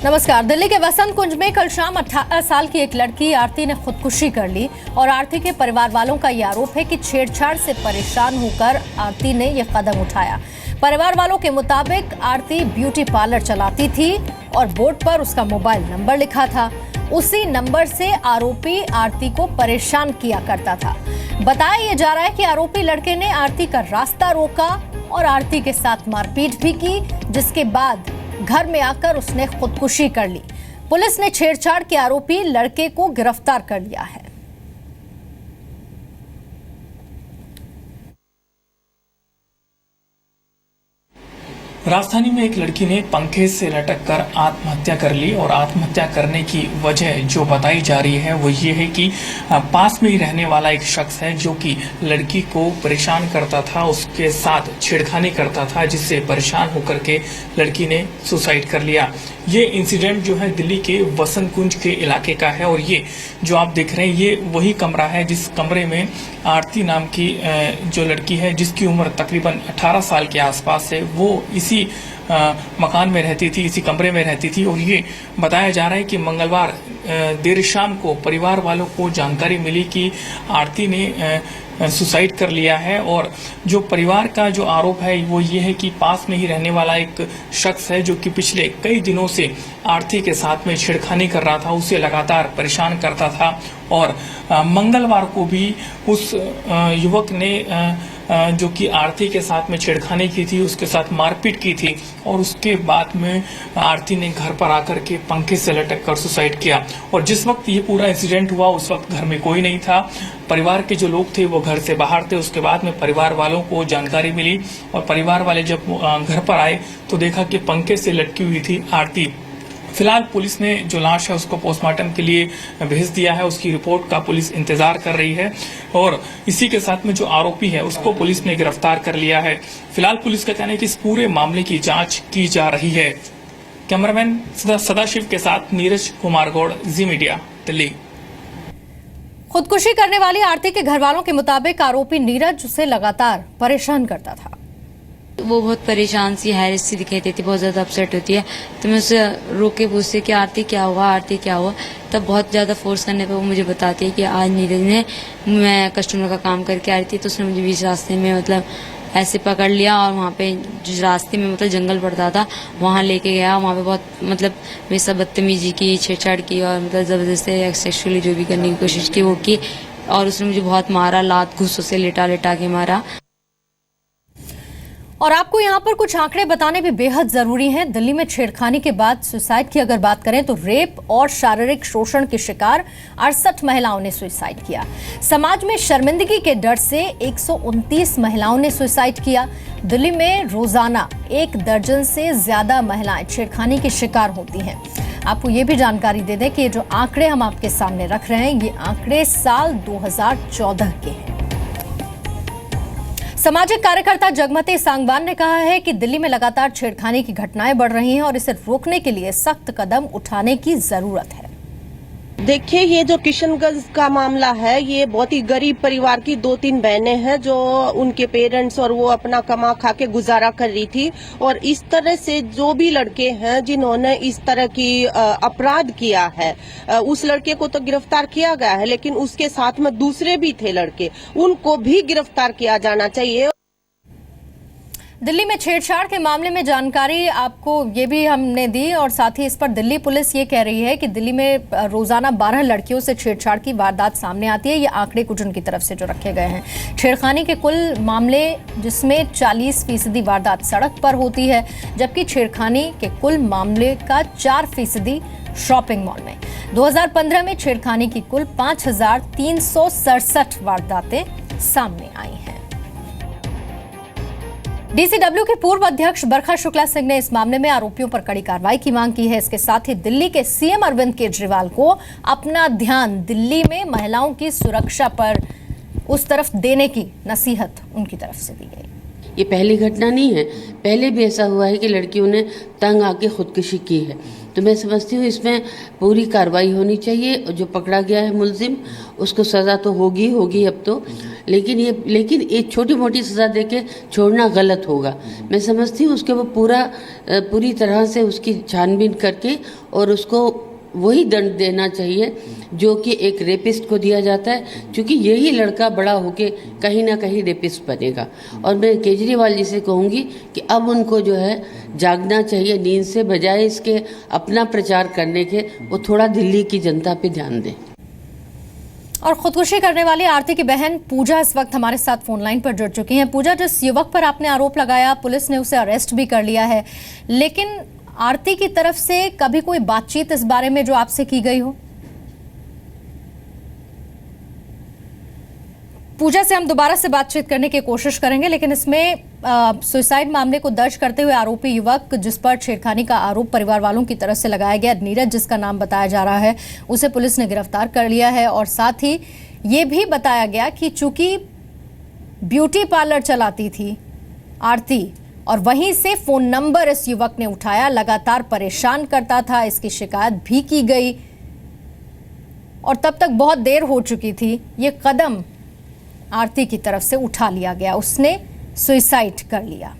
नमस्कार। दिल्ली के वसंत कुंज में कल शाम 18 साल की एक लड़की आरती ने खुदकुशी कर ली और आरती के परिवार वालों का ये आरोप है कि छेड़छाड़ से परेशान होकर आरती ने ये कदम उठाया। परिवार वालों के मुताबिक आरती ब्यूटी पार्लर चलाती थी और बोर्ड पर उसका मोबाइल नंबर लिखा था। उसी नंबर से आरोपी आरती को परेशान किया करता था। बताया यह जा रहा है कि आरोपी लड़के ने आरती का रास्ता रोका और आरती के साथ मारपीट भी की, जिसके बाद घर में आकर उसने खुदकुशी कर ली। पुलिस ने छेड़छाड़ के आरोपी लड़के को गिरफ्तार कर लिया है। राजधानी में एक लड़की ने पंखे से लटक कर आत्महत्या कर ली और आत्महत्या करने की वजह जो बताई जा रही है वो ये है कि पास में ही रहने वाला एक शख्स है जो कि लड़की को परेशान करता था, उसके साथ छेड़खानी करता था, जिससे परेशान होकर के लड़की ने सुसाइड कर लिया। ये इंसिडेंट जो है दिल्ली के वसंत कुंज के इलाके का है और ये जो आप देख रहे हैं ये वही कमरा है जिस कमरे में आरती नाम की जो लड़की है जिसकी उम्र तकरीबन 18 साल के आसपास है, वो इसी मकान में रहती थी, इसी कमरे में रहती थी। और ये बताया जा रहा है कि मंगलवार देर शाम को परिवार वालों को जानकारी मिली कि आरती ने सुसाइड कर लिया है। और जो परिवार का जो आरोप है वो ये है कि पास में ही रहने वाला एक शख्स है जो कि पिछले कई दिनों से आरती के साथ में छेड़खानी कर रहा था, उसे लगातार परेशान करता था। और मंगलवार को भी उस युवक ने जो कि आरती के साथ में छेड़खानी की थी, उसके साथ मारपीट की थी और उसके बाद में आरती ने घर पर आकर के पंखे से लटक कर सुसाइड किया। और जिस वक्त ये पूरा इंसिडेंट हुआ उस वक्त घर में कोई नहीं था, परिवार के जो लोग थे वो घर से बाहर थे। उसके बाद में परिवार वालों को जानकारी मिली और परिवार वाले जब घर पर आए तो देखा कि पंखे से लटकी हुई थी आरती। फिलहाल पुलिस ने जो लाश है उसको पोस्टमार्टम के लिए भेज दिया है, उसकी रिपोर्ट का पुलिस इंतजार कर रही है और इसी के साथ में जो आरोपी है उसको पुलिस ने गिरफ्तार कर लिया है। फिलहाल पुलिस का कहना है कि इस पूरे मामले की जांच की जा रही है। कैमरामैन सदाशिव के साथ नीरज कुमार गौड़, जी मीडिया, दिल्ली। खुदकुशी करने वाली आरती के घर वालों के मुताबिक आरोपी नीरज उसे लगातार परेशान करता था। वो बहुत परेशान सी हैरस सी दिखाई देती, बहुत ज्यादा अपसेट होती है। तो मैं उसे रोक के पूछती कि आरती क्या हुआ, आरती क्या हुआ। तब बहुत ज्यादा फोर्स करने पे वो मुझे बताती है कि आज नीरज ने, मैं कस्टमर का काम करके आ रही थी तो उसने मुझे बीच रास्ते में मतलब ऐसे पकड़ लिया और वहाँ पे जिस रास्ते में मतलब जंगल पड़ता था वहाँ लेके गया। वहाँ पे बहुत मतलब मेरे साथ बदतमीजी की, छेड़छाड़ की और मतलब जबरदस्ती सेक्सुअली जो भी करने की कोशिश की वो की। और उसने मुझे बहुत मारा, लात घूसों से लिटा लिटा के मारा। और आपको यहाँ पर कुछ आंकड़े बताने भी बेहद जरूरी हैं। दिल्ली में छेड़खानी के बाद सुसाइड की अगर बात करें तो रेप और शारीरिक शोषण के शिकार 68 महिलाओं ने सुसाइड किया। समाज में शर्मिंदगी के डर से 129 महिलाओं ने सुसाइड किया। दिल्ली में रोजाना 1 दर्जन से ज्यादा महिलाएं छेड़खानी की शिकार होती हैं। आपको ये भी जानकारी दे दें कि ये जो आंकड़े हम आपके सामने रख रहे हैं ये आंकड़े साल 2014 के हैं। सामाजिक कार्यकर्ता जगमती सांगवान ने कहा है कि दिल्ली में लगातार छेड़खानी की घटनाएं बढ़ रही हैं और इसे रोकने के लिए सख्त कदम उठाने की जरूरत है। देखिए, ये जो किशनगंज का मामला है ये बहुत ही गरीब परिवार की 2-3 बहनें हैं जो उनके पेरेंट्स और वो अपना कमा खा के गुजारा कर रही थी। और इस तरह से जो भी लड़के हैं जिन्होंने इस तरह की अपराध किया है, उस लड़के को तो गिरफ्तार किया गया है लेकिन उसके साथ में दूसरे भी थे लड़के, उनको भी गिरफ्तार किया जाना चाहिए। दिल्ली में छेड़छाड़ के मामले में जानकारी आपको ये भी हमने दी और साथ ही इस पर दिल्ली पुलिस ये कह रही है कि दिल्ली में रोजाना 12 लड़कियों से छेड़छाड़ की वारदात सामने आती है। ये आंकड़े कुछ उनकी तरफ से जो रखे गए हैं। छेड़खानी के कुल मामले जिसमें 40% वारदात सड़क पर होती है, जबकि छेड़खानी के कुल मामले का 4% शॉपिंग मॉल में। 2015 में छेड़खानी की कुल 5367 वारदातें सामने आई हैं। डीसीडब्ल्यू के पूर्व अध्यक्ष बरखा शुक्ला सिंह ने इस मामले में आरोपियों पर कड़ी कार्रवाई की मांग की है। इसके साथ ही दिल्ली के सीएम अरविंद केजरीवाल को अपना ध्यान दिल्ली में महिलाओं की सुरक्षा पर उस तरफ देने की नसीहत उनकी तरफ से दी गई। ये पहली घटना नहीं है, पहले भी ऐसा हुआ है कि लड़कियों ने तंग आके खुदकुशी की है। तो मैं समझती हूँ इसमें पूरी कार्रवाई होनी चाहिए। जो पकड़ा गया है मुलजिम, उसको सज़ा तो होगी अब तो, लेकिन ये छोटी मोटी सज़ा देके छोड़ना गलत होगा। मैं समझती हूँ उसके वो पूरी तरह से उसकी छानबीन करके और उसको वही दंड देना चाहिए जो कि एक रेपिस्ट को दिया जाता है, क्योंकि यही लड़का बड़ा होके कहीं ना कहीं रेपिस्ट बनेगा। और मैं केजरीवाल जी से कहूँगी कि अब उनको जो है जागना चाहिए नींद से, बजाय इसके अपना प्रचार करने के वो थोड़ा दिल्ली की जनता पे ध्यान दें। और खुदकुशी करने वाली आरती की बहन पूजा इस वक्त हमारे साथ फोन लाइन पर जुड़ चुकी हैं। पूजा, जिस युवक पर आपने आरोप लगाया, पुलिस ने उसे अरेस्ट भी कर लिया है, लेकिन आरती की तरफ से कभी कोई बातचीत इस बारे में जो आपसे की गई हो? पूजा से हम दोबारा से बातचीत करने की कोशिश करेंगे, लेकिन इसमें सुसाइड मामले को दर्ज करते हुए आरोपी युवक जिस पर छेड़खानी का आरोप परिवार वालों की तरफ से लगाया गया, नीरज जिसका नाम बताया जा रहा है, उसे पुलिस ने गिरफ्तार कर लिया है। और साथ ही ये भी बताया गया कि चूंकि ब्यूटी पार्लर चलाती थी आरती और वहीं से फोन नंबर इस युवक ने उठाया, लगातार परेशान करता था, इसकी शिकायत भी की गई और तब तक बहुत देर हो चुकी थी। ये कदम आरती की तरफ से उठा लिया गया, उसने सुसाइड कर लिया।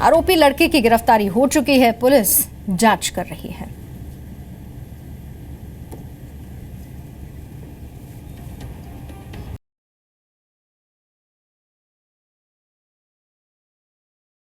आरोपी लड़के की गिरफ्तारी हो चुकी है, पुलिस जांच कर रही है।